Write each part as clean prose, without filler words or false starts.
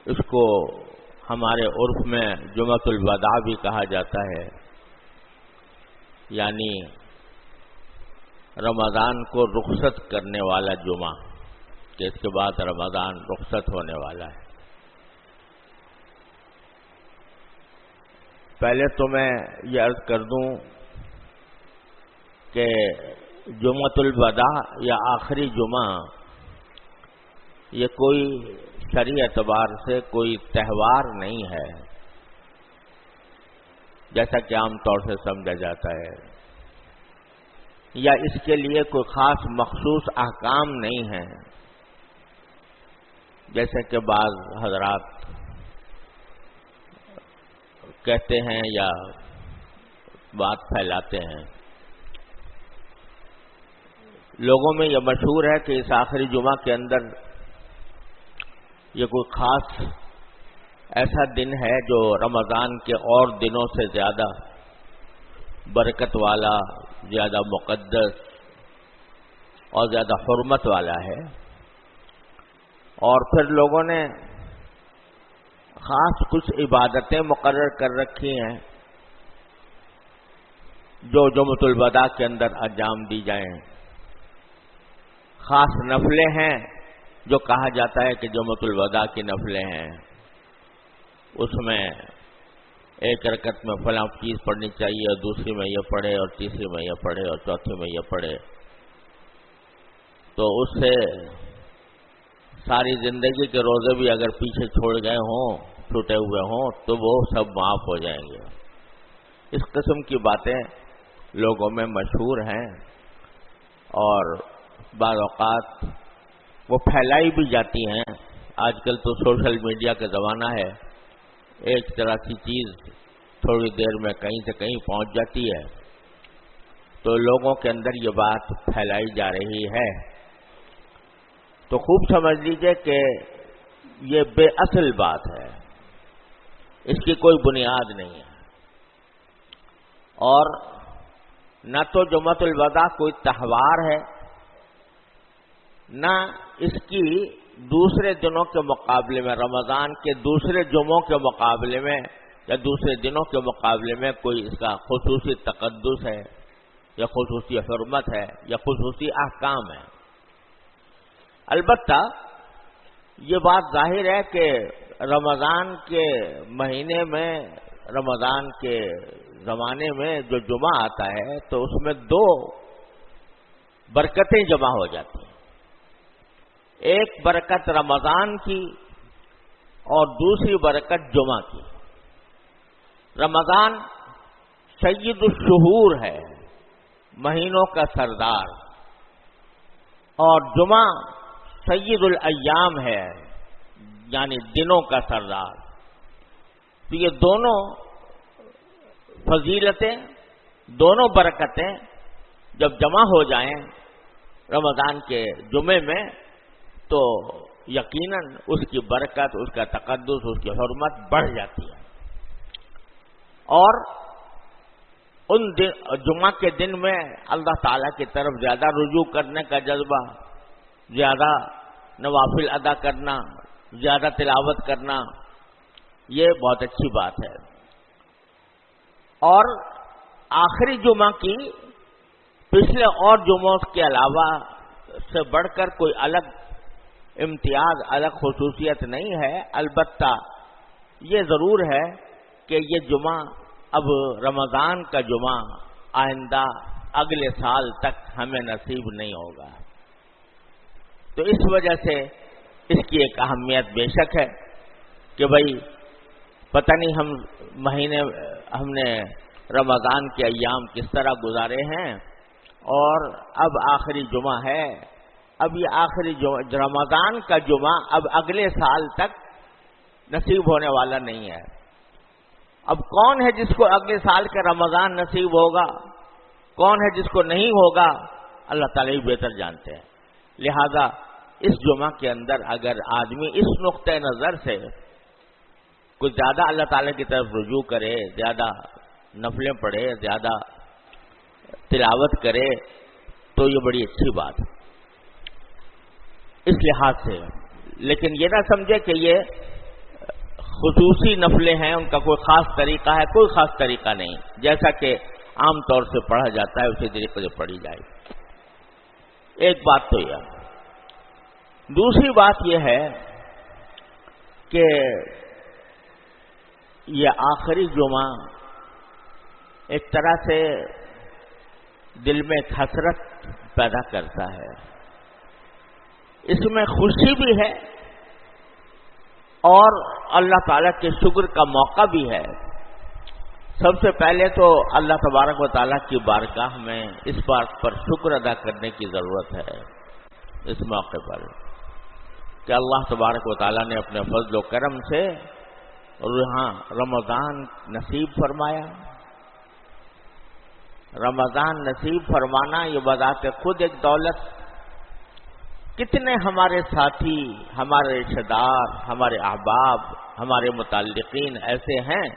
اس کو ہمارے عرف میں جمعۃ الوداع بھی کہا جاتا ہے، یعنی رمضان کو رخصت کرنے والا جمعہ، کہ اس کے بعد رمضان رخصت ہونے والا ہے۔ پہلے تو میں یہ عرض کر دوں کہ جمعۃ الوداع یا آخری جمعہ یہ کوئی شرعی اعتبار سے کوئی تہوار نہیں ہے جیسا کہ عام طور سے سمجھا جاتا ہے، یا اس کے لیے کوئی خاص مخصوص احکام نہیں ہیں جیسے کہ بعض حضرات کہتے ہیں یا بات پھیلاتے ہیں۔ لوگوں میں یہ مشہور ہے کہ اس آخری جمعہ کے اندر یہ کوئی خاص ایسا دن ہے جو رمضان کے اور دنوں سے زیادہ برکت والا، زیادہ مقدس اور زیادہ حرمت والا ہے، اور پھر لوگوں نے خاص کچھ عبادتیں مقرر کر رکھی ہیں جو جمعۃ الوداع کے اندر انجام دی جائیں۔ خاص نفلیں ہیں جو کہا جاتا ہے کہ جمعۃ الوداع کی نفلیں ہیں، اس میں ایک رکعت میں فلاں چیز پڑھنی چاہیے، اور دوسری میں یہ پڑھے، اور تیسری میں یہ پڑھے، اور چوتھی میں یہ پڑھے، تو اس سے ساری زندگی کے روزے بھی اگر پیچھے چھوڑ گئے ہوں، چھوٹے ہوئے ہوں، تو وہ سب معاف ہو جائیں گے۔ اس قسم کی باتیں لوگوں میں مشہور ہیں، اور بعض اوقات وہ پھیلائی بھی جاتی ہیں۔ آج کل تو سوشل میڈیا کا زمانہ ہے، ایک طرح کی چیز تھوڑی دیر میں کہیں سے کہیں پہنچ جاتی ہے، تو لوگوں کے اندر یہ بات پھیلائی جا رہی ہے۔ تو خوب سمجھ لیجئے کہ یہ بے اصل بات ہے، اس کی کوئی بنیاد نہیں ہے، اور نہ تو جمعۃ الوداع کوئی تہوار ہے، نہ اس کی دوسرے دنوں کے مقابلے میں، رمضان کے دوسرے جمعوں کے مقابلے میں یا دوسرے دنوں کے مقابلے میں کوئی اس کا خصوصی تقدس ہے یا خصوصی حرمت ہے یا خصوصی احکام ہے۔ البتہ یہ بات ظاہر ہے کہ رمضان کے مہینے میں، رمضان کے زمانے میں جو جمعہ آتا ہے تو اس میں دو برکتیں جمع ہو جاتی ہیں، ایک برکت رمضان کی اور دوسری برکت جمعہ کی۔ رمضان سید الشہور ہے، مہینوں کا سردار، اور جمعہ سید الایام ہے، یعنی دنوں کا سردار۔ تو یہ دونوں فضیلتیں، دونوں برکتیں جب جمع ہو جائیں رمضان کے جمعے میں تو یقیناً اس کی برکت، اس کا تقدس، اس کی حرمت بڑھ جاتی ہے، اور ان جمعہ کے دن میں اللہ تعالیٰ کی طرف زیادہ رجوع کرنے کا جذبہ، زیادہ نوافل ادا کرنا، زیادہ تلاوت کرنا، یہ بہت اچھی بات ہے۔ اور آخری جمعہ کی پچھلے اور جمعوں کے علاوہ سے بڑھ کر کوئی الگ امتیاز، الگ خصوصیت نہیں ہے، البتہ یہ ضرور ہے کہ یہ جمعہ اب رمضان کا جمعہ آئندہ اگلے سال تک ہمیں نصیب نہیں ہوگا، تو اس وجہ سے اس کی ایک اہمیت بے شک ہے کہ بھئی پتہ نہیں ہم نے رمضان کے ایام کس طرح گزارے ہیں، اور اب آخری جمعہ ہے، اب یہ آخری رمضان کا جمعہ اب اگلے سال تک نصیب ہونے والا نہیں ہے۔ اب کون ہے جس کو اگلے سال کا رمضان نصیب ہوگا، کون ہے جس کو نہیں ہوگا، اللہ تعالیٰ ہی بہتر جانتے ہیں۔ لہذا اس جمعہ کے اندر اگر آدمی اس نقطۂ نظر سے کچھ زیادہ اللہ تعالیٰ کی طرف رجوع کرے، زیادہ نفلیں پڑھے، زیادہ تلاوت کرے، تو یہ بڑی اچھی بات ہے اس لحاظ سے۔ لیکن یہ نہ سمجھے کہ یہ خصوصی نفلیں ہیں، ان کا کوئی خاص طریقہ ہے، کوئی خاص طریقہ نہیں، جیسا کہ عام طور سے پڑھا جاتا ہے اسی طریقے سے پڑھی جائے. ایک بات تو یہ. دوسری بات یہ ہے کہ یہ آخری جمعہ ایک طرح سے دل میں ایک حسرت پیدا کرتا ہے. اس میں خوشی بھی ہے اور اللہ تعالیٰ کے شکر کا موقع بھی ہے. سب سے پہلے تو اللہ تبارک و تعالیٰ کی بارگاہ میں اس بات پر شکر ادا کرنے کی ضرورت ہے اس موقع پر کہ اللہ تبارک و تعالیٰ نے اپنے فضل و کرم سے یہاں رمضان نصیب فرمایا. رمضان نصیب فرمانا یہ بذات خود ایک دولت. کتنے ہمارے ساتھی، ہمارے رشتہ دار، ہمارے احباب، ہمارے متعلقین ایسے ہیں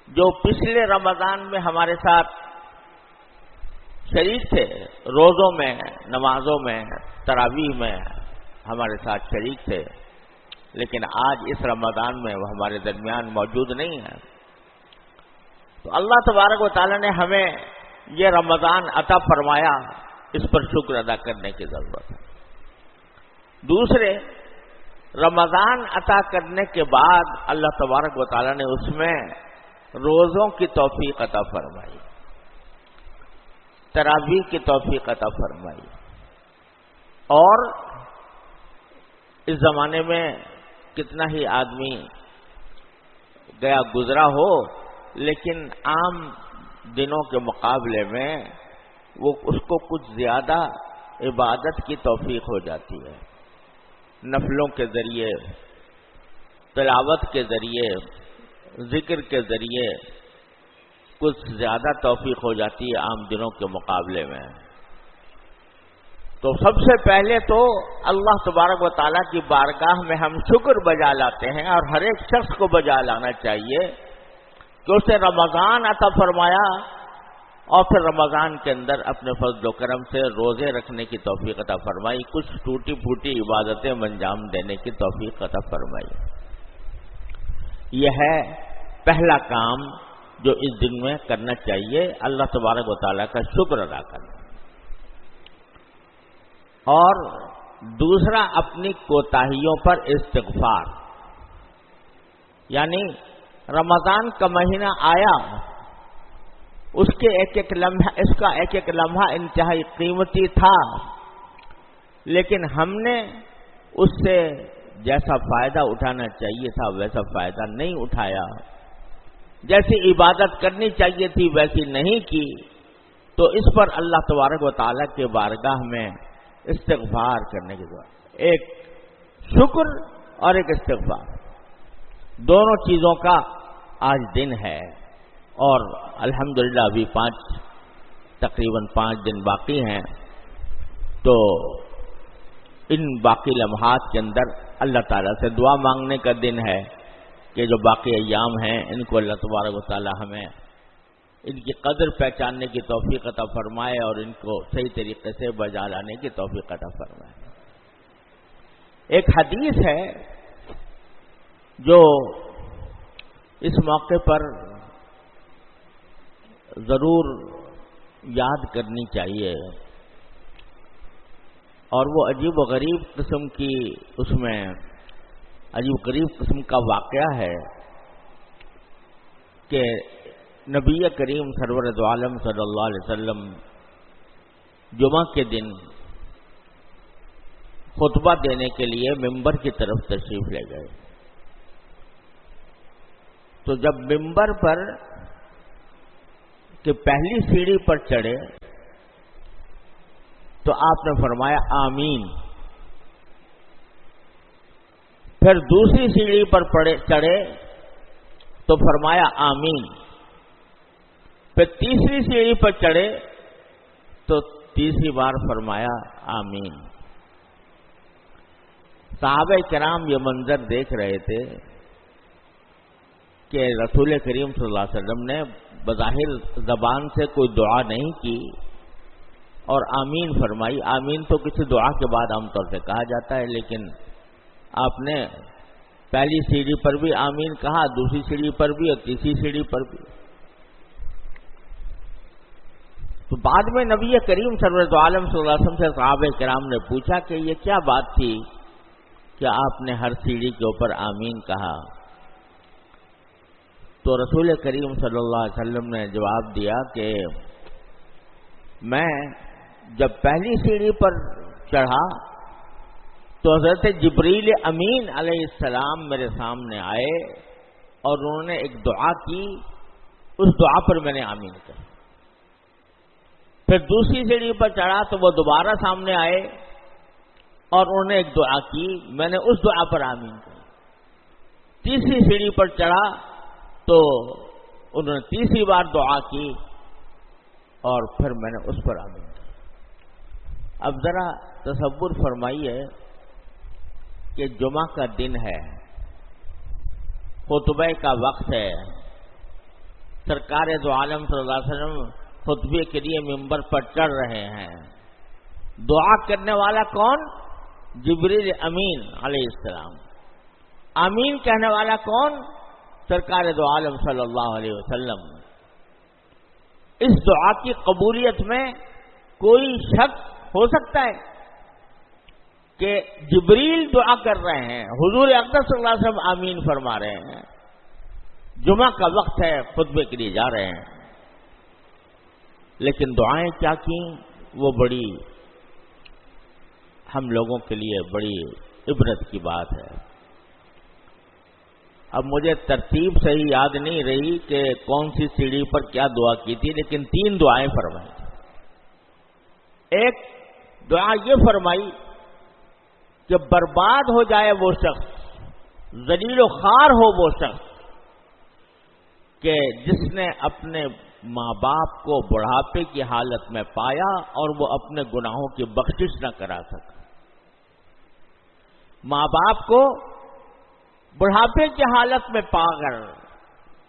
جو پچھلے رمضان میں ہمارے ساتھ شریک تھے، روزوں میں، نمازوں میں، تراویح میں ہمارے ساتھ شریک تھے، لیکن آج اس رمضان میں وہ ہمارے درمیان موجود نہیں ہیں. تو اللہ تبارک و تعالیٰ نے ہمیں یہ رمضان عطا فرمایا، اس پر شکر ادا کرنے کی ضرورت ہے. دوسرے، رمضان عطا کرنے کے بعد اللہ تبارک و تعالیٰ نے اس میں روزوں کی توفیق عطا فرمائی، تراویح کی توفیق عطا فرمائی. اور اس زمانے میں کتنا ہی آدمی گیا گزرا ہو، لیکن عام دنوں کے مقابلے میں وہ اس کو کچھ زیادہ عبادت کی توفیق ہو جاتی ہے. نفلوں کے ذریعے، تلاوت کے ذریعے، ذکر کے ذریعے کچھ زیادہ توفیق ہو جاتی ہے عام دنوں کے مقابلے میں. تو سب سے پہلے تو اللہ تبارک و تعالیٰ کی بارگاہ میں ہم شکر بجا لاتے ہیں، اور ہر ایک شخص کو بجا لانا چاہیے کہ اسے رمضان عطا فرمایا اور پھر رمضان کے اندر اپنے فضل و کرم سے روزے رکھنے کی توفیق عطا فرمائی، کچھ ٹوٹی پھوٹی عبادتیں انجام دینے کی توفیق عطا فرمائی. یہ ہے پہلا کام جو اس دن میں کرنا چاہیے، اللہ تبارک و تعالیٰ کا شکر ادا کرنا. اور دوسرا، اپنی کوتاہیوں پر استغفار. یعنی رمضان کا مہینہ آیا، اس کے ایک ایک لمحہ، اس کا ایک ایک لمحہ انتہائی قیمتی تھا، لیکن ہم نے اس سے جیسا فائدہ اٹھانا چاہیے تھا ویسا فائدہ نہیں اٹھایا، جیسی عبادت کرنی چاہیے تھی ویسی نہیں کی. تو اس پر اللہ تبارک و تعالیٰ کے بارگاہ میں استغفار کرنے کی ضرورت. ایک شکر اور ایک استغفار، دونوں چیزوں کا آج دن ہے. اور الحمدللہ ابھی تقریباً 5 دن باقی ہیں. تو ان باقی لمحات کے اندر اللہ تعالیٰ سے دعا مانگنے کا دن ہے کہ جو باقی ایام ہیں ان کو اللہ تبارک و تعالیٰ ہمیں ان کی قدر پہچاننے کی توفیق عطا فرمائے اور ان کو صحیح طریقے سے بجا لانے کی توفیق عطا فرمائے. ایک حدیث ہے جو اس موقع پر ضرور یاد کرنی چاہیے، اور وہ عجیب و غریب قسم کی، اس میں عجیب غریب قسم کا واقعہ ہے کہ نبی کریم سرور دو عالم صلی اللہ علیہ وسلم جمعہ کے دن خطبہ دینے کے لیے ممبر کی طرف تشریف لے گئے. تو جب ممبر پر کہ پہلی سیڑھی پر چڑھے تو آپ نے فرمایا آمین. پھر دوسری سیڑھی پر چڑھے تو فرمایا آمین. پھر تیسری سیڑھی پر چڑھے تو تیسری بار فرمایا آمین. صحابہ کرام یہ منظر دیکھ رہے تھے کہ رسول کریم صلی اللہ علیہ وسلم نے بظاہر زبان سے کوئی دعا نہیں کی اور آمین فرمائی. آمین تو کسی دعا کے بعد عام طور سے کہا جاتا ہے، لیکن آپ نے پہلی سیڑھی پر بھی آمین کہا، دوسری سیڑھی پر بھی اور تیسری سیڑھی پر بھی۔ تو بعد میں نبی کریم سرور عالم صلی اللہ علیہ وسلم سے صحابہ کرام نے پوچھا کہ یہ کیا بات تھی کہ آپ نے ہر سیڑھی کے اوپر آمین کہا؟ تو رسول کریم صلی اللہ علیہ وسلم نے جواب دیا کہ میں جب پہلی سیڑھی پر چڑھا تو حضرت جبریل امین علیہ السلام میرے سامنے آئے اور انہوں نے ایک دعا کی، اس دعا پر میں نے آمین کہا۔ پھر دوسری سیڑھی پر چڑھا تو وہ دوبارہ سامنے آئے اور انہوں نے ایک دعا کی، میں نے اس دعا پر آمین کہا۔ تیسری سیڑھی پر چڑھا تو انہوں نے تیسری بار دعا کی اور پھر میں نے اس پر آمین کہا۔ اب ذرا تصور فرمائیے کہ جمعہ کا دن ہے، خطبہ کا وقت ہے، سرکار دو عالم صلی اللہ علیہ وسلم خطبے کے لیے ممبر پر چڑھ رہے ہیں۔ دعا کرنے والا کون؟ جبریل امین علیہ السلام۔ آمین کہنے والا کون؟ سرکار دو عالم صلی اللہ علیہ وسلم۔ اس دعا کی قبولیت میں کوئی شک ہو سکتا ہے کہ جبریل دعا کر رہے ہیں، حضور اقدس صلی اللہ علیہ وسلم آمین فرما رہے ہیں، جمعہ کا وقت ہے، خطبے کے لیے جا رہے ہیں، لیکن دعائیں کیا کی وہ بڑی ہم لوگوں کے لیے بڑی عبرت کی بات ہے۔ اب مجھے ترتیب صحیح یاد نہیں رہی کہ کون سی سیڑھی پر کیا دعا کی تھی، لیکن 3 دعائیں فرمائی تھی۔ ایک دعا یہ فرمائی کہ برباد ہو جائے وہ شخص، ذلیل و خوار ہو وہ شخص کہ جس نے اپنے ماں باپ کو بڑھاپے کی حالت میں پایا اور وہ اپنے گناہوں کی بخشش نہ کرا سکا۔ ماں باپ کو بڑھاپے کی حالت میں پا کر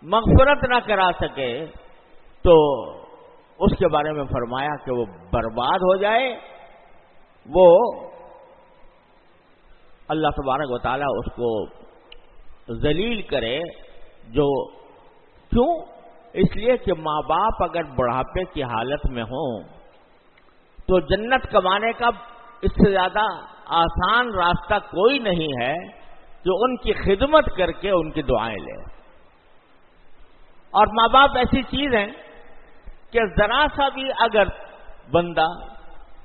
مغفرت نہ کرا سکے تو اس کے بارے میں فرمایا کہ وہ برباد ہو جائے، وہ اللہ تبارک و تعالیٰ اس کو ذلیل کرے۔ جو کیوں؟ اس لیے کہ ماں باپ اگر بڑھاپے کی حالت میں ہوں تو جنت کمانے کا اس سے زیادہ آسان راستہ کوئی نہیں ہے جو ان کی خدمت کر کے ان کی دعائیں لے۔ اور ماں باپ ایسی چیز ہیں کہ ذرا سا بھی اگر بندہ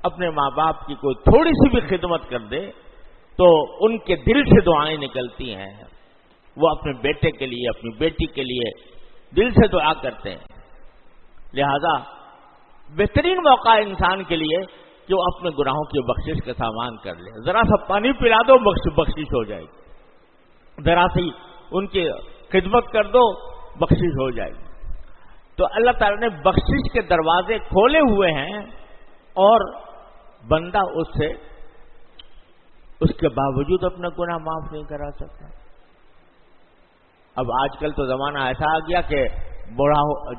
اپنے ماں باپ کی کوئی تھوڑی سی بھی خدمت کر دے تو ان کے دل سے دعائیں نکلتی ہیں، وہ اپنے بیٹے کے لیے، اپنی بیٹی کے لیے دل سے دعا کرتے ہیں۔ لہذا بہترین موقع انسان کے لیے کہ وہ اپنے گناہوں کی بخشش کا سامان کر لے۔ ذرا سا پانی پلا دو، بخشش ہو جائے گی، ذرا سی ان کی خدمت کر دو، بخشش ہو جائے گی۔ تو اللہ تعالیٰ نے بخشش کے دروازے کھولے ہوئے ہیں اور بندہ اس کے باوجود اپنا گناہ معاف نہیں کرا سکتا۔ اب آج کل تو زمانہ ایسا آ گیا کہ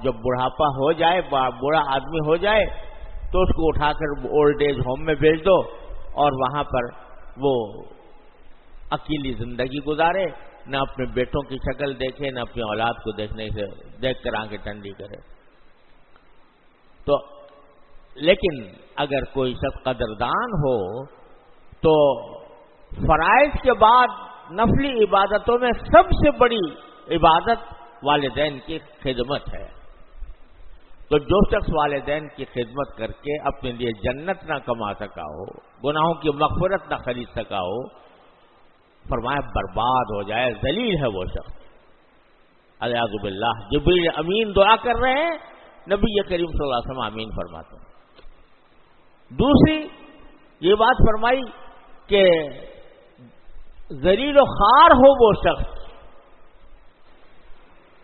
جب بڑھاپا ہو جائے، بوڑھا آدمی ہو جائے تو اس کو اٹھا کر اولڈ ایج ہوم میں بھیج دو اور وہاں پر وہ اکیلی زندگی گزارے، نہ اپنے بیٹوں کی شکل دیکھے، نہ اپنی اولاد کو دیکھ کر آنکھیں ٹھنڈی کرے۔ تو لیکن اگر کوئی شخص قدردان ہو تو فرائض کے بعد نفلی عبادتوں میں سب سے بڑی عبادت والدین کی خدمت ہے۔ تو جو شخص والدین کی خدمت کر کے اپنے لیے جنت نہ کما سکا ہو، گناہوں کی مغفرت نہ خرید سکا ہو، فرمایا برباد ہو جائے، ذلیل ہے وہ شخص۔ اعوذ باللہ۔ جبریل امین دعا کر رہے ہیں، نبی کریم صلی اللہ علیہ وسلم آمین فرماتے ہیں۔ دوسری یہ بات فرمائی کہ ذلیل و خوار ہو وہ شخص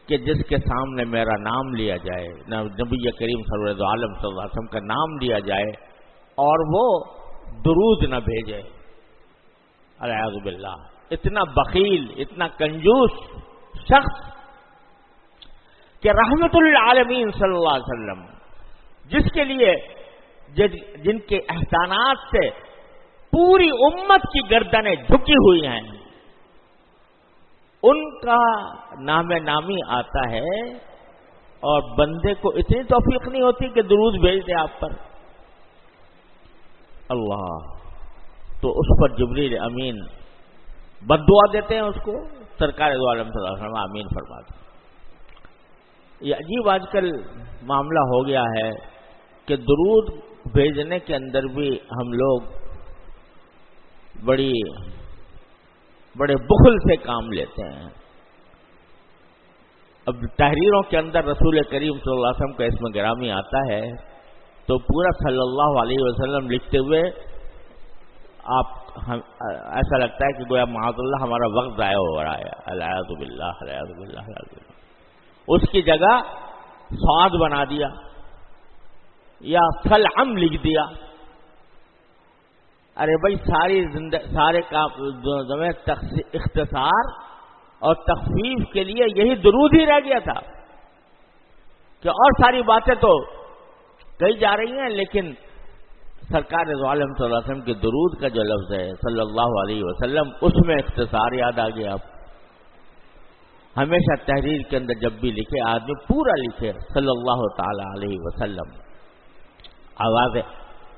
کہ جس کے سامنے میرا نام لیا جائے، نبی کریم صلی اللہ علیہ وسلم کا نام لیا جائے اور وہ درود نہ بھیجے۔ اعوذ باللہ۔ اتنا بخیل، اتنا کنجوس شخص کہ رحمت للعالمین صلی اللہ علیہ وسلم، جس کے لیے جن کے احسانات سے پوری امت کی گردنیں جھکی ہوئی ہیں، ان کا نام نامی آتا ہے اور بندے کو اتنی توفیق نہیں ہوتی کہ درود بھیج دے آپ پر اللہ، تو اس پر جبریل امین بد دعا دیتے ہیں اس کو، سرکار دو عالم صلی اللہ علیہ وسلم آمین فرماتے ہیں۔ یہ عجیب آج کل معاملہ ہو گیا ہے کہ درود بھیجنے کے اندر بھی ہم لوگ بڑے بخل سے کام لیتے ہیں۔ اب تحریروں کے اندر رسول کریم صلی اللہ علیہ وسلم کا اسم گرامی آتا ہے تو پورا صلی اللہ علیہ وسلم لکھتے ہوئے ایسا لگتا ہے کہ گویا معاذ اللہ ہمارا وقت ضائع ہو رہا ہے، الیاذ باللہ الیاذ باللہ الیاذ باللہ۔ اس کی جگہ صاد بنا دیا یا سلعم لکھ دیا۔ ارے بھائی سارے کام اختصار اور تخفیف کے لیے یہی درود ہی رہ گیا تھا کہ اور ساری باتیں تو کہی جا رہی ہیں، لیکن سرکار دو عالم صلی اللہ علیہ وسلم کے درود کا جو لفظ ہے صلی اللہ علیہ وسلم، اس میں اختصار یاد آ گیا۔ آپ ہمیشہ تحریر کے اندر جب بھی لکھے آدمی پورا لکھے صلی اللہ تعالی علیہ وسلم، آواز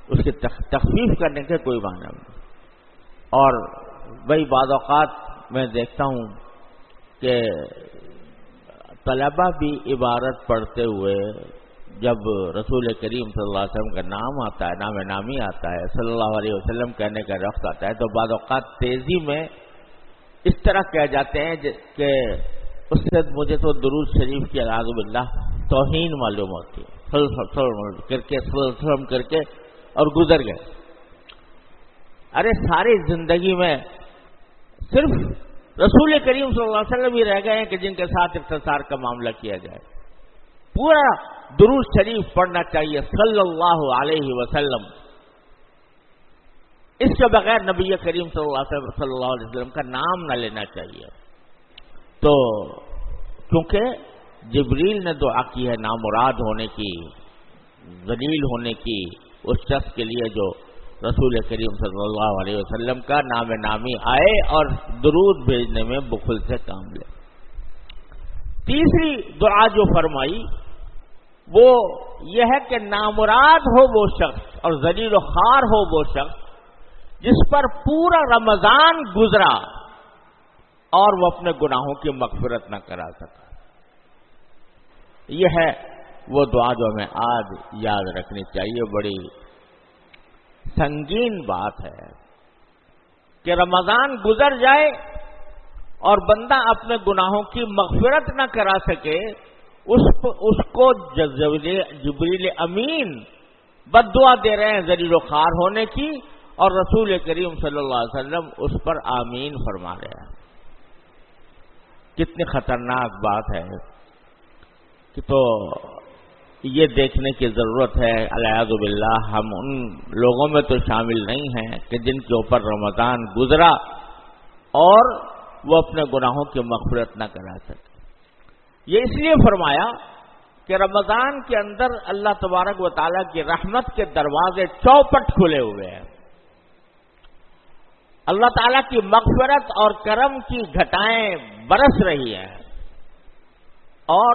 اس کی تخفیف کرنے کے کوئی معنی نہیں۔ اور بھائی بعض اوقات میں دیکھتا ہوں کہ طلبہ بھی عبارت پڑھتے ہوئے جب رسول کریم صلی اللہ علیہ وسلم کا نام آتا ہے، نام نامی آتا ہے، صلی اللہ علیہ وسلم کہنے کا وقت آتا ہے، تو بعض اوقات تیزی میں اس طرح کہہ جاتے ہیں کہ اس سے مجھے تو درود شریف کی اعوذ باللہ توہین معلوم ہوتی ہے کر کے اور گزر گئے۔ ارے ساری زندگی میں صرف رسول کریم صلی اللہ علیہ وسلم ہی رہ گئے ہیں کہ جن کے ساتھ اختصار کا معاملہ کیا جائے۔ پورا درود شریف پڑھنا چاہیے صلی اللہ علیہ وسلم، اس کے بغیر نبی کریم صلی اللہ علیہ وسلم کا نام نہ لینا چاہیے۔ تو کیونکہ جبریل نے دعا کی ہے نامراد ہونے کی، ذلیل ہونے کی اس شخص کے لیے جو رسول کریم صلی اللہ علیہ وسلم کا نام نامی آئے اور درود بھیجنے میں بخل سے کام لے۔ تیسری دعا جو فرمائی وہ یہ ہے کہ نامراد ہو وہ شخص اور ذلیل و خوار ہو وہ شخص جس پر پورا رمضان گزرا اور وہ اپنے گناہوں کی مغفرت نہ کرا سکا۔ یہ ہے وہ دعا جو ہمیں آج یاد رکھنی چاہیے۔ بڑی سنگین بات ہے کہ رمضان گزر جائے اور بندہ اپنے گناہوں کی مغفرت نہ کرا سکے، اس کو جبریل امین بد دعا دے رہے ہیں ذلیل و خوار ہونے کی، اور رسول کریم صلی اللہ علیہ وسلم اس پر آمین فرما رہے ہیں۔ کتنی خطرناک بات ہے کہ تو یہ دیکھنے کی ضرورت ہے الیاذ باللہ ہم ان لوگوں میں تو شامل نہیں ہیں کہ جن کے اوپر رمضان گزرا اور وہ اپنے گناہوں کی مغفرت نہ کرا سکے۔ یہ اس لیے فرمایا کہ رمضان کے اندر اللہ تبارک و تعالیٰ کی رحمت کے دروازے چوپٹ کھلے ہوئے ہیں، اللہ تعالیٰ کی مغفرت اور کرم کی گھٹائیں برس رہی ہیں، اور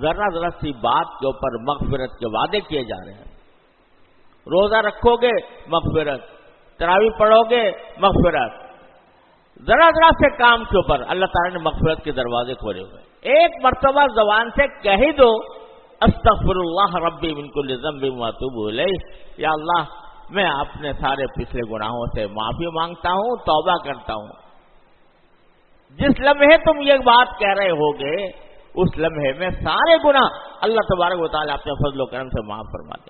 ذرا ذرا سی بات کے اوپر مغفرت کے وعدے کیے جا رہے ہیں۔ روزہ رکھو گے مغفرت، تراویح پڑھو گے مغفرت، ذرا ذرا سے کام کے اوپر اللہ تعالیٰ نے مغفرت کے دروازے کھولے ہوئے۔ ایک مرتبہ زبان سے کہہ ہی دو استغفر اللہ ربی من کل ذنب واتوب الیہ، یا اللہ میں اپنے سارے پچھلے گناہوں سے معافی مانگتا ہوں، توبہ کرتا ہوں۔ جس لمحے تم یہ بات کہہ رہے ہوگے اس لمحے میں سارے گناہ اللہ تبارک و تعالیٰ اپنے فضل و کرم سے معاف فرما دے۔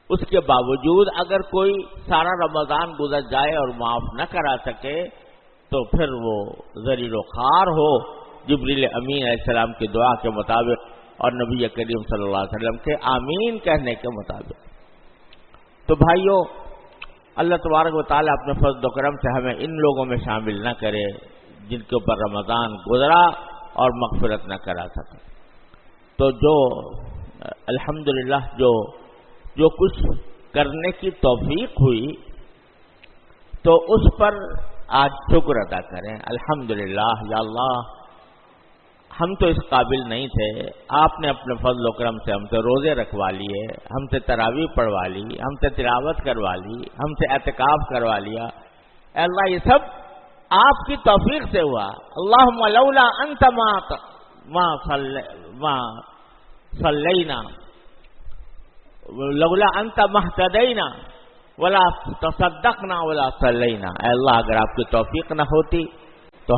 اس کے باوجود اگر کوئی سارا رمضان گزر جائے اور معاف نہ کرا سکے تو پھر وہ ذلیل و خوار ہو جبریل امین علیہ السلام کی دعا کے مطابق اور نبی کریم صلی اللہ علیہ وسلم کے آمین کہنے کے مطابق۔ تو بھائیو، اللہ تبارک و تعالیٰ اپنے فضل و کرم سے ہمیں ان لوگوں میں شامل نہ کرے جن کے اوپر رمضان گزرا اور مغفرت نہ کرا سکے۔ تو جو الحمدللہ جو کچھ کرنے کی توفیق ہوئی تو اس پر آج شکر ادا کریں. الحمدللہ یا اللہ ہم تو اس قابل نہیں تھے، آپ نے اپنے فضل و کرم سے ہم سے روزے رکھوا لیے، ہم سے تراویح پڑھوا لی، ہم سے تلاوت کروا لی، ہم سے اعتکاف کروا لیا. اے اللہ یہ سب آپ کی توفیق سے ہوا. اللہم لولا انت ما صلینا لولا انت مہتدینا ولا تصدقنا ولا صلینا. اے اللہ اگر آپ کی توفیق نہ ہوتی تو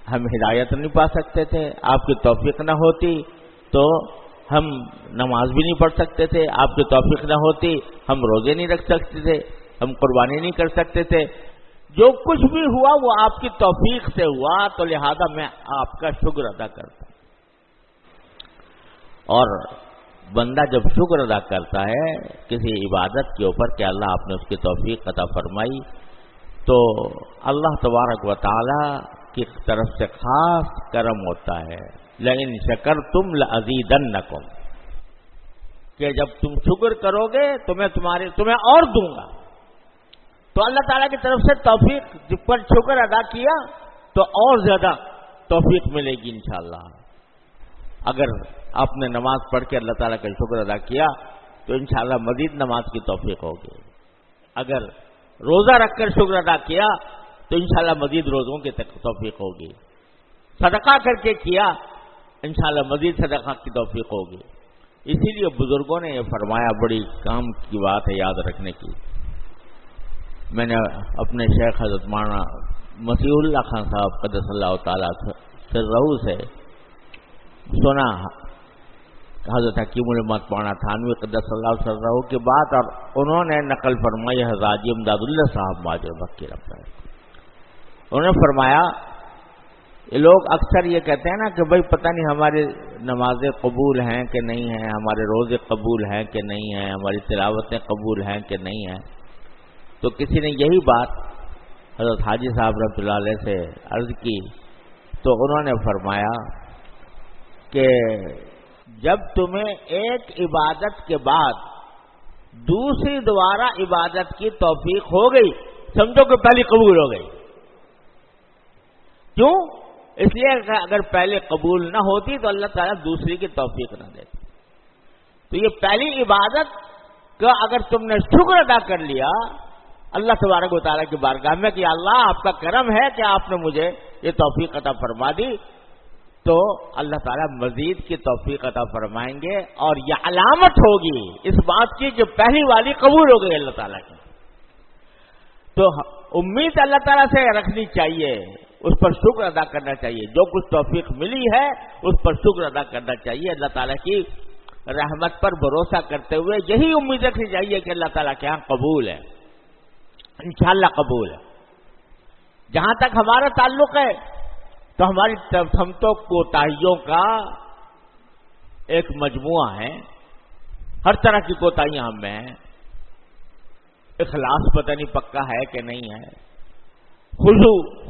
ہم ہدایت نہیں پا سکتے تھے، آپ کی توفیق نہ ہوتی تو ہم نماز بھی نہیں پڑھ سکتے تھے، آپ کی توفیق نہ ہوتی ہم روزے نہیں رکھ سکتے تھے، ہم قربانی نہیں کر سکتے تھے. جو کچھ بھی ہوا وہ آپ کی توفیق سے ہوا، تو لہذا میں آپ کا شکر ادا کرتا ہوں. اور بندہ جب شکر ادا کرتا ہے کسی عبادت کے اوپر کہ اللہ آپ نے اس کی توفیق عطا فرمائی، تو اللہ تبارک و تعالی کی طرف سے خاص کرم ہوتا ہے. لئن شکرتم لازیدنکم، کہ جب تم شکر کرو گے تو میں تمہیں اور دوں گا. تو اللہ تعالیٰ کی طرف سے توفیق، جب پر شکر ادا کیا تو اور زیادہ توفیق ملے گی انشاءاللہ. اگر آپ نے نماز پڑھ کے اللہ تعالیٰ کا شکر ادا کیا تو انشاءاللہ مزید نماز کی توفیق ہوگی. اگر روزہ رکھ کر شکر ادا کیا تو انشاءاللہ مزید روزوں کی توفیق ہوگی. صدقہ کر کے کیا انشاءاللہ مزید صدقہ کی توفیق ہوگی. اسی لیے بزرگوں نے یہ فرمایا، بڑی کام کی بات ہے یاد رکھنے کی. میں نے اپنے شیخ حضرت مولانا مسیح اللہ خان صاحب قدس اللہ تعالیٰ سرہ سے سنا، حضرت حکیم الامت مولانا تھانوی قدس اللہ سرہ کی بات، اور انہوں نے نقل فرمائی حضرت حاجی امداد اللہ صاحب ماجر مکی رحمۃ اللہ. انہوں نے فرمایا یہ لوگ اکثر یہ کہتے ہیں نا کہ بھائی پتہ نہیں ہماری نمازیں قبول ہیں کہ نہیں ہیں، ہمارے روزے قبول ہیں کہ نہیں ہیں، ہماری تلاوتیں قبول ہیں کہ نہیں ہیں. تو کسی نے یہی بات حضرت حاجی صاحب رحمۃ اللہ علیہ سے عرض کی، تو انہوں نے فرمایا کہ جب تمہیں ایک عبادت کے بعد دوسری دوبارہ عبادت کی توفیق ہو گئی، سمجھو کہ پہلی قبول ہو گئی. کیوں؟ اس لیے کہ اگر پہلے قبول نہ ہوتی تو اللہ تعالیٰ دوسری کی توفیق نہ دیتی. تو یہ پہلی عبادت کا اگر تم نے شکر ادا کر لیا اللہ تبارک و تعالیٰ کی بارگاہ میں کہ اللہ آپ کا کرم ہے کہ آپ نے مجھے یہ توفیق عطا فرما دی، تو اللہ تعالیٰ مزید کی توفیق عطا فرمائیں گے. اور یہ علامت ہوگی اس بات کی کہ پہلی والی قبول ہو گئی اللہ تعالیٰ کی. تو امید اللہ تعالیٰ سے رکھنی چاہیے، اس پر شکر ادا کرنا چاہیے. جو کچھ توفیق ملی ہے اس پر شکر ادا کرنا چاہیے. اللہ تعالیٰ کی رحمت پر بھروسہ کرتے ہوئے یہی امید رکھنی چاہیے کہ اللہ تعالیٰ کے ہاں قبول ہے، انشاءاللہ قبول ہے. جہاں تک ہمارا تعلق ہے تو ہماری ہم تو کوتاہیوں کا ایک مجموعہ ہے، ہر طرح کی کوتاہیاں ہم میں ہیں. اخلاص پتہ نہیں پکا ہے کہ نہیں ہے،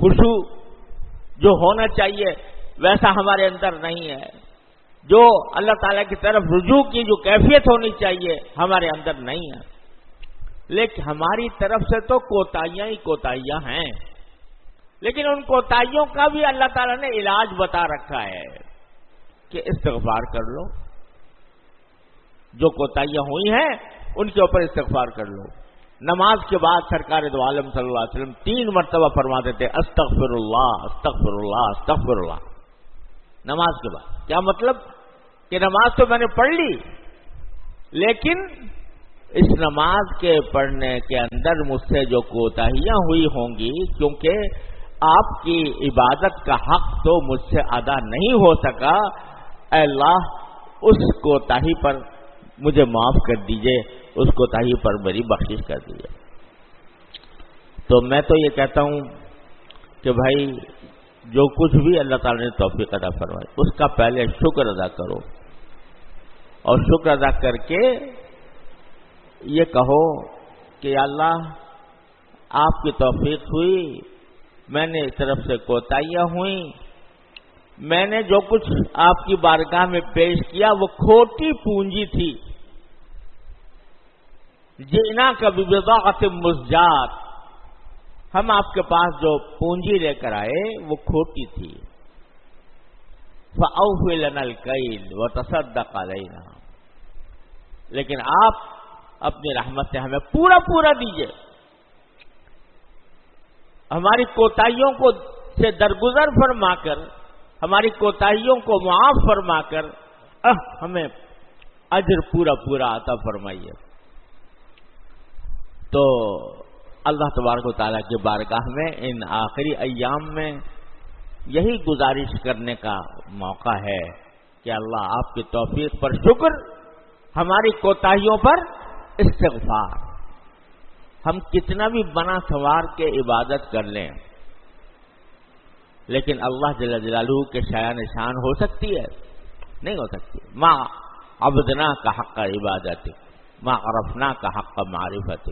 خشوع جو ہونا چاہیے ویسا ہمارے اندر نہیں ہے، جو اللہ تعالیٰ کی طرف رجوع کی جو کیفیت ہونی چاہیے ہمارے اندر نہیں ہے. لیکن ہماری طرف سے تو کوتاہیاں ہی کوتاہیاں ہیں، لیکن ان کوتاہیوں کا بھی اللہ تعالیٰ نے علاج بتا رکھا ہے کہ استغفار کر لو. جو کوتاہیاں ہوئی ہیں ان کے اوپر استغفار کر لو. نماز کے بعد سرکار دو عالم صلی اللہ علیہ وسلم 3 مرتبہ فرماتے تھے استغفر اللہ استغفر اللہ استغفر اللہ. نماز کے بعد کیا مطلب کہ نماز تو میں نے پڑھ لی، لیکن اس نماز کے پڑھنے کے اندر مجھ سے جو کوتاہیاں ہوئی ہوں گی، کیونکہ آپ کی عبادت کا حق تو مجھ سے ادا نہیں ہو سکا، اے اللہ اس کوتاہی پر مجھے معاف کر دیجئے، اس کوتاہی پر میری بخشش کر دیجئے. تو میں تو یہ کہتا ہوں کہ بھائی جو کچھ بھی اللہ تعالیٰ نے توفیق عطا فرمائی اس کا پہلے شکر ادا کرو، اور شکر ادا کر کے یہ کہو کہ یا اللہ آپ کی توفیق ہوئی، میں نے اس طرف سے کوتاہیاں ہوئیں، میں نے جو کچھ آپ کی بارگاہ میں پیش کیا وہ کھوٹی پونجی تھی. جئنا کا ببضاعۃ مزجات، ہم آپ کے پاس جو پونجی لے کر آئے وہ کھوٹی تھی، فَأَوْفِ لَنَا الْكَيْلَ وَتَصَدَّقْ عَلَيْنَا، لیکن آپ اپنی رحمت سے ہمیں پورا پورا دیجئے، ہماری کوتاہیوں کو سے درگزر فرما کر، ہماری کوتاہیوں کو معاف فرما کر ہمیں اجر پورا پورا عطا فرمائیے۔ تو اللہ تبارک و تعالیٰ کی بارگاہ میں ان آخری ایام میں یہی گزارش کرنے کا موقع ہے کہ اللہ آپ کی توفیق پر شکر، ہماری کوتاہیوں پر استغفار۔ ہم کتنا بھی بنا سنوار کے عبادت کر لیں، لیکن اللہ جل جلالہ کے شایان شان ہو سکتی ہے؟ نہیں ہو سکتی۔ ما عبدنا کا حق عبادت، ما عرفنا کا حق معرفت،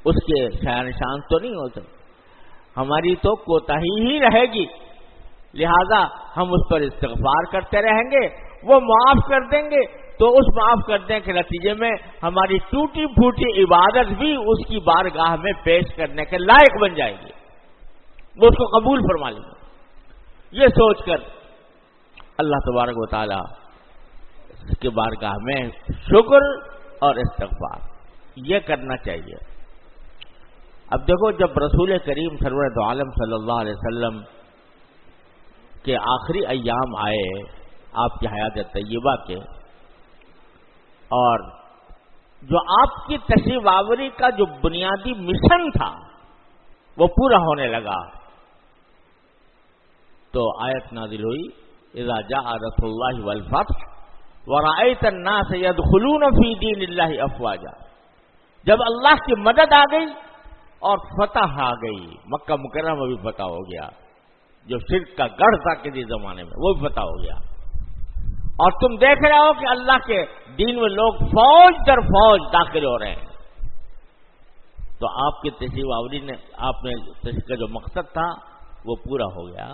اس کے شایان شان تو نہیں ہو سکتی، ہماری تو کوتاہی ہی رہے گی، لہذا ہم اس پر استغفار کرتے رہیں گے، وہ معاف کر دیں گے، تو اس معاف کرنے کے نتیجے میں ہماری ٹوٹی پھوٹی عبادت بھی اس کی بارگاہ میں پیش کرنے کے لائق بن جائے گی، وہ اس کو قبول فرما لیں گے۔ یہ سوچ کر اللہ تبارک و تعالی کے بارگاہ میں شکر اور استغفار یہ کرنا چاہیے۔ اب دیکھو، جب رسول کریم سرور دو عالم صلی اللہ علیہ وسلم کے آخری ایام آئے آپ کی حیات طیبہ کے، اور جو آپ کی تشریف آوری کا جو بنیادی مشن تھا وہ پورا ہونے لگا، تو آیت نازل ہوئی، اذا جاء رسول اللہ والفتح ورأیت الناس يدخلون فی دین اللہ افواجا، جب اللہ کی مدد آ گئی اور فتح آ گئی، مکہ مکرمہ بھی فتح ہو گیا، جو شرک کا گڑھ تھا کسی زمانے میں وہ بھی فتح ہو گیا، اور تم دیکھ رہے ہو کہ اللہ کے دین میں لوگ فوج در فوج داخل ہو رہے ہیں، تو آپ کی تشریف آوری نے، آپ نے تشریف کا جو مقصد تھا وہ پورا ہو گیا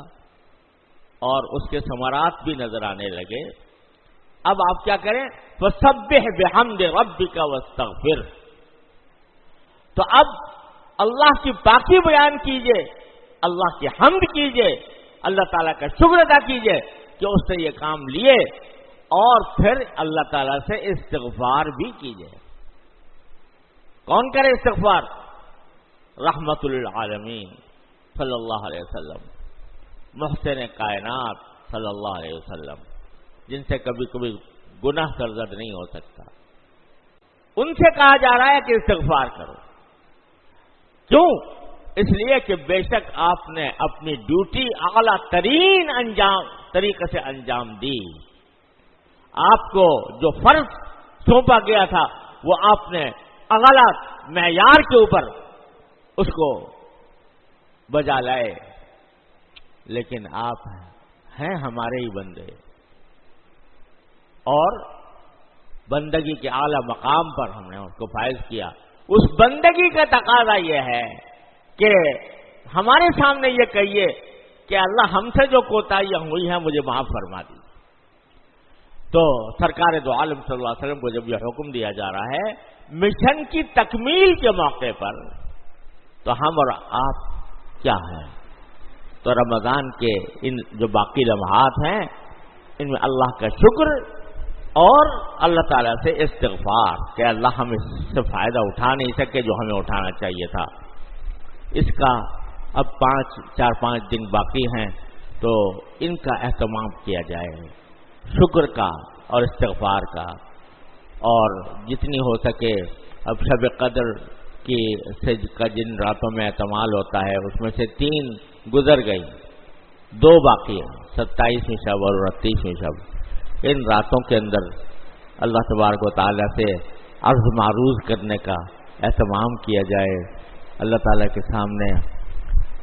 اور اس کے ثمرات بھی نظر آنے لگے۔ اب آپ کیا کریں؟ فَسَبِّحْ بِحَمْدِ رَبِّكَ وَاسْتَغْفِرْ، تو اب اللہ کی پاکی بیان کیجئے، اللہ کی حمد کیجئے، اللہ تعالیٰ کا شکر ادا کیجئے کہ اس نے یہ کام لیے، اور پھر اللہ تعالیٰ سے استغفار بھی کیجئے۔ کون کرے استغفار؟ رحمت للعالمین صلی اللہ علیہ وسلم، محسن کائنات صلی اللہ علیہ وسلم، جن سے کبھی کبھی گناہ سرزد نہیں ہو سکتا، ان سے کہا جا رہا ہے کہ استغفار کرو۔ کیوں؟ اس لیے کہ بے شک آپ نے اپنی ڈیوٹی اعلیٰ ترین طریقے سے انجام دی، آپ کو جو فرض سونپا گیا تھا وہ آپ نے اعلیٰ معیار کے اوپر اس کو بجا لائے، لیکن آپ ہیں ہمارے ہی بندے، اور بندگی کے اعلیٰ مقام پر ہم نے اس کو فائز کیا۔ اس بندگی کا تقاضا یہ ہے کہ ہمارے سامنے یہ کہیے کہ اللہ ہم سے جو کوتاہیاں ہوئی ہیں مجھے معاف فرما دی۔ تو سرکار دو عالم صلی اللہ علیہ وسلم کو جب یہ حکم دیا جا رہا ہے مشن کی تکمیل کے موقع پر، تو ہم اور آپ کیا ہیں؟ تو رمضان کے ان جو باقی لمحات ہیں ان میں اللہ کا شکر اور اللہ تعالیٰ سے استغفار کہ اللہ ہم اس سے فائدہ اٹھا نہیں سکے جو ہمیں اٹھانا چاہیے تھا۔ اس کا اب 4-5 دن باقی ہیں، تو ان کا اہتمام کیا جائے، شکر کا اور استغفار کا، اور جتنی ہو سکے اب شب قدر کا جن راتوں میں احتمال ہوتا ہے اس میں سے 3 گزر گئی، 2 باقی ہیں، 27ویں شب اور 28ویں شب۔ ان راتوں کے اندر اللہ تبارک و تعالیٰ سے عرض معروض کرنے کا اہتمام کیا جائے، اللہ تعالیٰ کے سامنے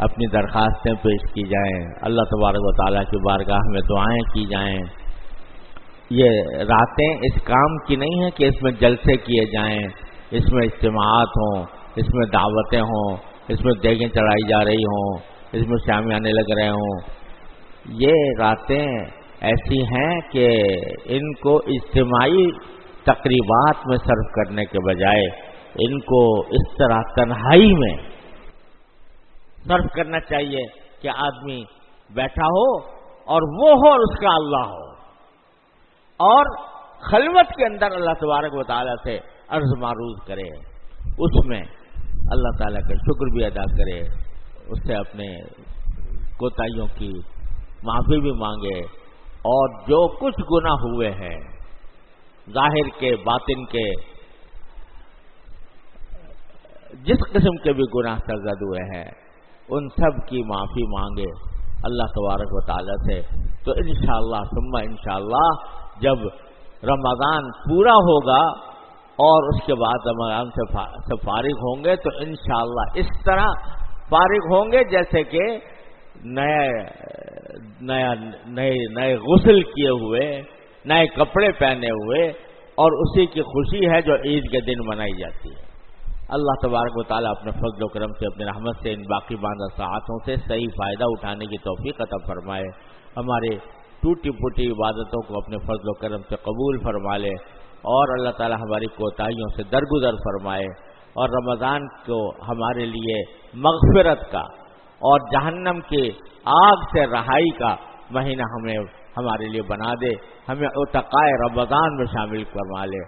اپنی درخواستیں پیش کی جائیں، اللہ تبارک و تعالیٰ کی بارگاہ میں دعائیں کی جائیں۔ یہ راتیں اس کام کی نہیں ہیں کہ اس میں جلسے کیے جائیں، اس میں اجتماعات ہوں، اس میں دعوتیں ہوں، اس میں دیگیں چڑھائی جا رہی ہوں، اس میں شامیانے لگ رہے ہوں۔ یہ راتیں ایسی ہیں کہ ان کو اجتماعی تقریبات میں صرف کرنے کے بجائے ان کو اس طرح تنہائی میں صرف کرنا چاہیے کہ آدمی بیٹھا ہو اور وہ ہو اور اس کا اللہ ہو، اور خلوت کے اندر اللہ تبارک و تعالیٰ سے عرض معروض کرے، اس میں اللہ تعالیٰ کا شکر بھی ادا کرے، اس سے اپنے کوتاہیوں کی معافی بھی مانگے، اور جو کچھ گناہ ہوئے ہیں ظاہر کے باطن کے، جس قسم کے بھی گناہ سرزد ہوئے ہیں ان سب کی معافی مانگے اللہ تبارک و تعالیٰ سے، تو انشاءاللہ ثم انشاءاللہ جب رمضان پورا ہوگا اور اس کے بعد رمضان سے فارغ ہوں گے تو انشاءاللہ اس طرح فارغ ہوں گے جیسے کہ نئے غسل کیے ہوئے، نئے کپڑے پہنے ہوئے، اور اسی کی خوشی ہے جو عید کے دن منائی جاتی ہے۔ اللہ تبارک و تعالیٰ اپنے فضل و کرم سے، اپنے رحمت سے ان باقی ماندہ ساعتوں سے صحیح فائدہ اٹھانے کی توفیق عطا فرمائے، ہمارے ٹوٹی پھوٹی عبادتوں کو اپنے فضل و کرم سے قبول فرما لے، اور اللہ تعالیٰ ہماری کوتاہیوں سے درگزر فرمائے، اور رمضان کو ہمارے لیے مغفرت کا اور جہنم کی آگ سے رہائی کا مہینہ ہمارے لیے بنا دے، ہمیں عتقائے رمضان میں شامل فرما لے۔